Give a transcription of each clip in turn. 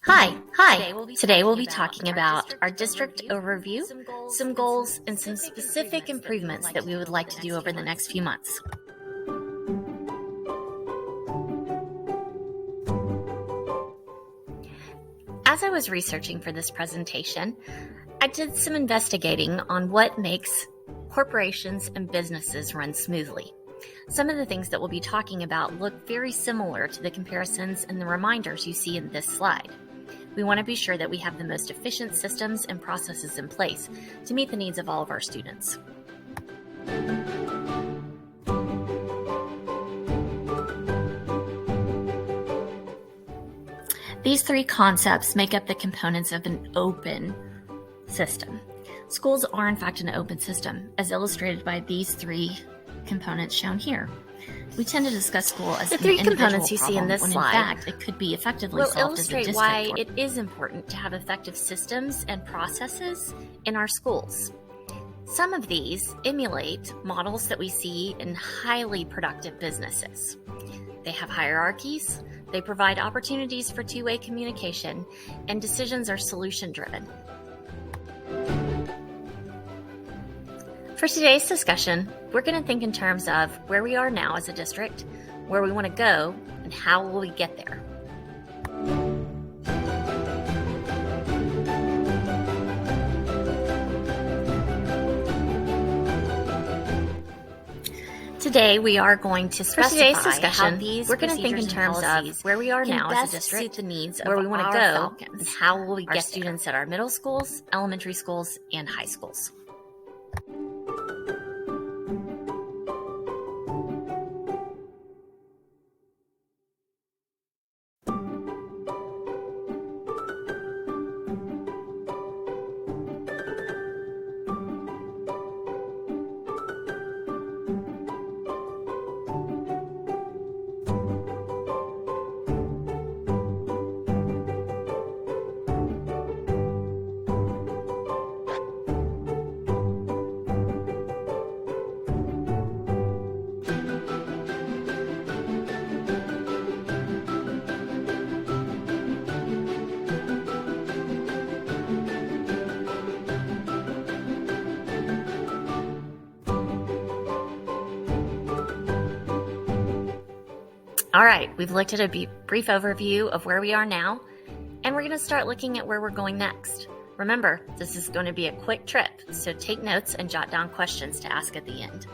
Hi. Today we'll be talking about our district overview, some goals, and some specific improvements that we would like to do over the next few months. As I was researching for this presentation, I did some investigating on what makes corporations and businesses run smoothly. Some of the things that we'll be talking about look very similar to the comparisons and the reminders you see in this slide. We want to be sure that we have the most efficient systems and processes in place to meet the needs of all of our students. These three concepts make up the components of an open system. Schools are in fact an open system, as illustrated by these three components shown here. We tend to discuss school as the three components you see in this slide. In fact, it could be effectively solved as a district. Will illustrate why it is important to have effective systems and processes in our schools. Some of these emulate models that we see in highly productive businesses. They have hierarchies, they provide opportunities for two-way communication, and decisions are solution-driven. For today's discussion, we're going to think in terms of where we are now as a district, where we want to go, and how will we get there. Today, we are going to specify how these we're going to think in terms of where we are now as a district, suit the needs where we want to go, and how will we get students at our middle schools, elementary schools, and high schools. All right, we've looked at a brief overview of where we are now, and we're going to start looking at where we're going next. Remember, this is going to be a quick trip, so take notes and jot down questions to ask at the end.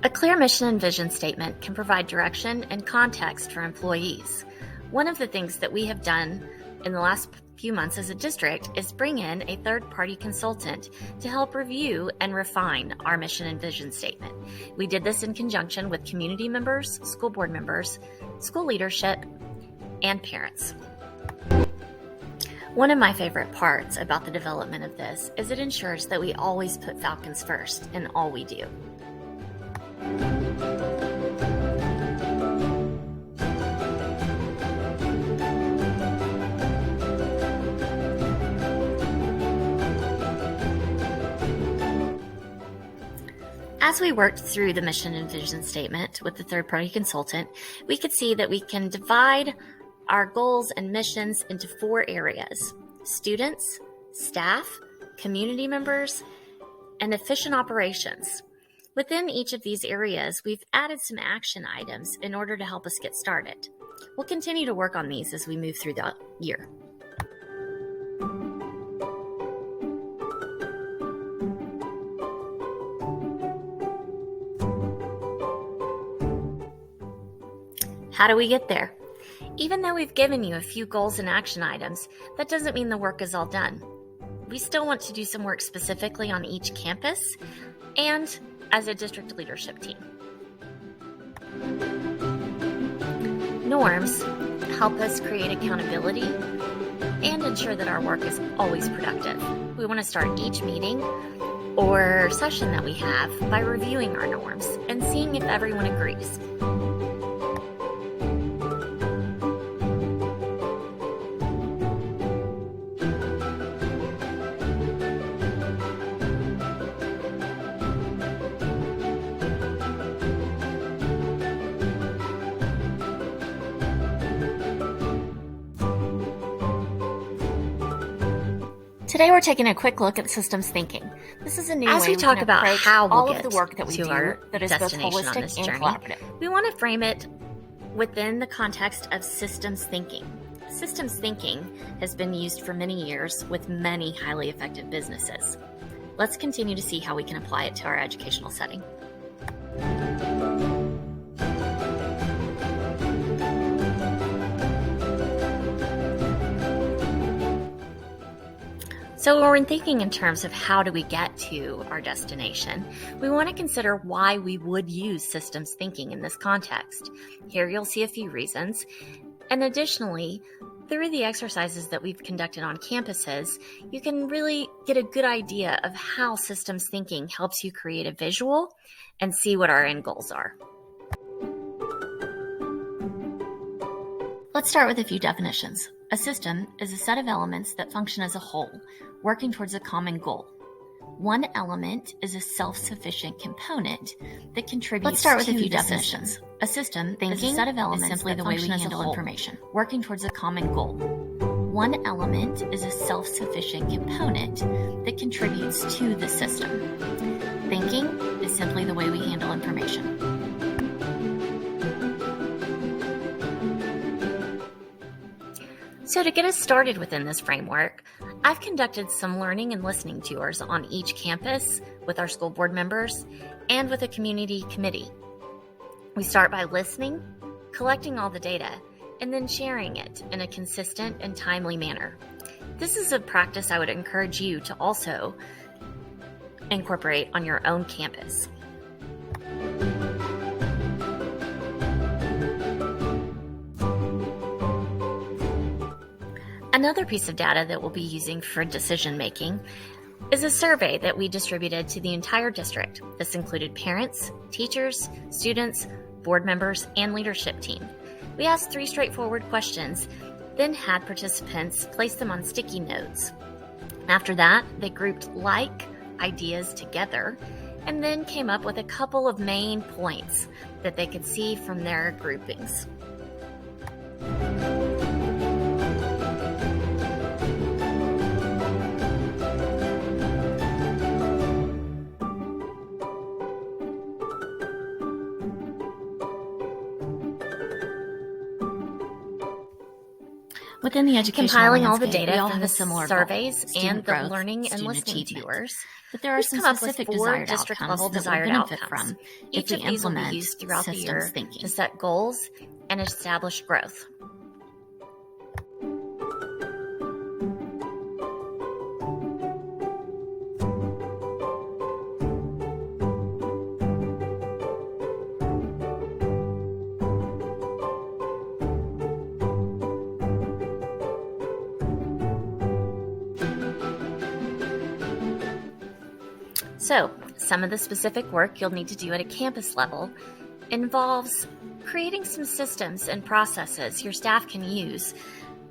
A clear mission and vision statement can provide direction and context for employees. One of the things that we have done in the last few months as a district is bring in a third-party consultant to help review and refine our mission and vision statement. We did this in conjunction with community members, school board members, school leadership, and parents. One of my favorite parts about the development of this is it ensures that we always put Falcons first in all we do. As we worked through the mission and vision statement with the third-party consultant, we could see that we can divide our goals and missions into 4 areas: students, staff, community members, and efficient operations. Within each of these areas, we've added some action items in order to help us get started. We'll continue to work on these as we move through the year. How do we get there? Even though we've given you a few goals and action items, that doesn't mean the work is all done. We still want to do some work specifically on each campus and as a district leadership team. Norms help us create accountability and ensure that our work is always productive. We want to start each meeting or session that we have by reviewing our norms and seeing if everyone agrees. Today we're taking a quick look at systems thinking. This is a new As way we talk can about approach how we'll all get of the work that we to do our that is both destination on holistic this and journey. collaborative. We want to frame it within the context of systems thinking. Systems thinking has been used for many years with many highly effective businesses. Let's continue to see how we can apply it to our educational setting. So when we're thinking in terms of how do we get to our destination, we want to consider why we would use systems thinking in this context. Here you'll see a few reasons. And additionally, through the exercises that we've conducted on campuses, you can really get a good idea of how systems thinking helps you create a visual and see what our end goals are. Let's start with a few definitions. A system is a set of elements that function as a whole, working towards a common goal. One element is a self-sufficient component that contributes. Let's start with to a few the definitions. system. A system Thinking is a set of elements is simply that the way we function as a handle whole, information, working towards a common goal. One element is a self-sufficient component that contributes to the system. Thinking is simply the way we handle information. So to get us started within this framework, I've conducted some learning and listening tours on each campus with our school board members and with a community committee. We start by listening, collecting all the data, and then sharing it in a consistent and timely manner. This is a practice I would encourage you to also incorporate on your own campus. Another piece of data that we'll be using for decision making is a survey that we distributed to the entire district. This included parents, teachers, students, board members, and leadership team. We asked 3 straightforward questions, then had participants place them on sticky notes. After that, they grouped like ideas together and then came up with a couple of main points that they could see from their groupings. Within the educational Compiling all the landscape, data we all from have the a similar surveys goal: student and the growth, learning and student listening achievement. tours, But there are we've some come up with specific 4 desired district outcomes level that we'll desired benefit outcomes. from Each if of we these will be implement used throughout the systems year thinking. to set goals and establish growth. So, some of the specific work you'll need to do at a campus level involves creating some systems and processes your staff can use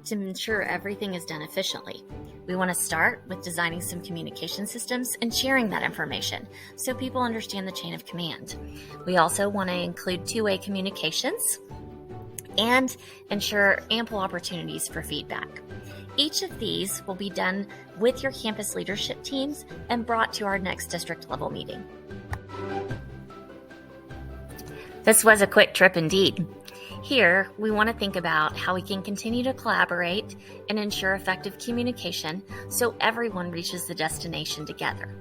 to ensure everything is done efficiently. We want to start with designing some communication systems and sharing that information so people understand the chain of command. We also want to include two-way communications and ensure ample opportunities for feedback. Each of these will be done with your campus leadership teams and brought to our next district level meeting. This was a quick trip indeed. Here, we want to think about how we can continue to collaborate and ensure effective communication so everyone reaches the destination together.